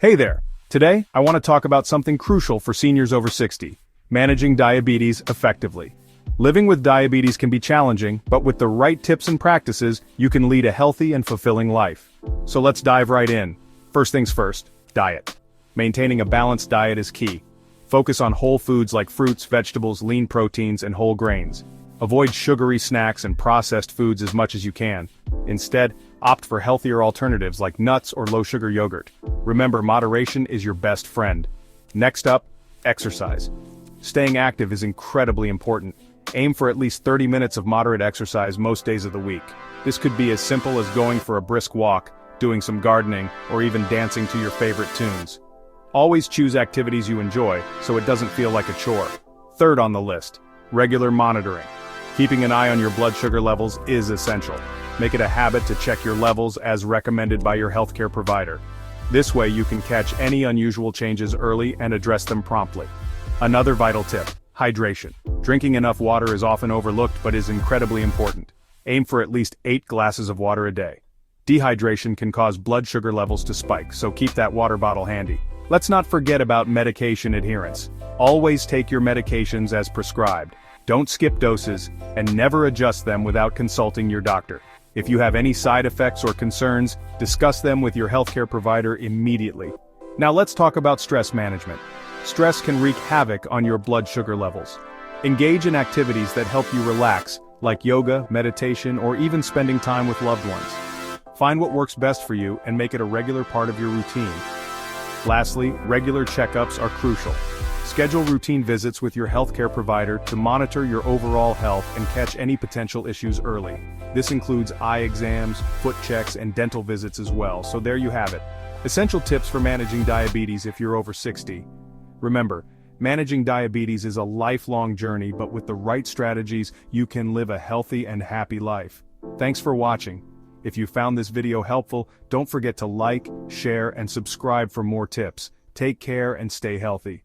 Hey there! Today, I want to talk about something crucial for seniors over 60, managing diabetes effectively. Living with diabetes can be challenging, but with the right tips and practices, you can lead a healthy and fulfilling life. So let's dive right in. First things first, diet. Maintaining a balanced diet is key. Focus on whole foods like fruits, vegetables, lean proteins, and whole grains. Avoid sugary snacks and processed foods as much as you can. Instead, opt for healthier alternatives like nuts or low-sugar yogurt. Remember, moderation is your best friend. Next up, exercise. Staying active is incredibly important. Aim for at least 30 minutes of moderate exercise most days of the week. This could be as simple as going for a brisk walk, doing some gardening, or even dancing to your favorite tunes. Always choose activities you enjoy, so it doesn't feel like a chore. Third on the list, regular monitoring. Keeping an eye on your blood sugar levels is essential. Make it a habit to check your levels as recommended by your healthcare provider. This way you can catch any unusual changes early and address them promptly. Another vital tip, hydration. Drinking enough water is often overlooked but is incredibly important. Aim for at least 8 glasses of water a day. Dehydration can cause blood sugar levels to spike, so keep that water bottle handy. Let's not forget about medication adherence. Always take your medications as prescribed. Don't skip doses, and never adjust them without consulting your doctor. If you have any side effects or concerns, discuss them with your healthcare provider immediately. Now let's talk about stress management. Stress can wreak havoc on your blood sugar levels. Engage in activities that help you relax, like yoga, meditation, or even spending time with loved ones. Find what works best for you and make it a regular part of your routine. Lastly, regular checkups are crucial. Schedule routine visits with your healthcare provider to monitor your overall health and catch any potential issues early. This includes eye exams, foot checks, and dental visits as well, so there you have it. Essential tips for managing diabetes if you're over 60. Remember, managing diabetes is a lifelong journey, but with the right strategies, you can live a healthy and happy life. Thanks for watching. If you found this video helpful, don't forget to like, share, and subscribe for more tips. Take care and stay healthy.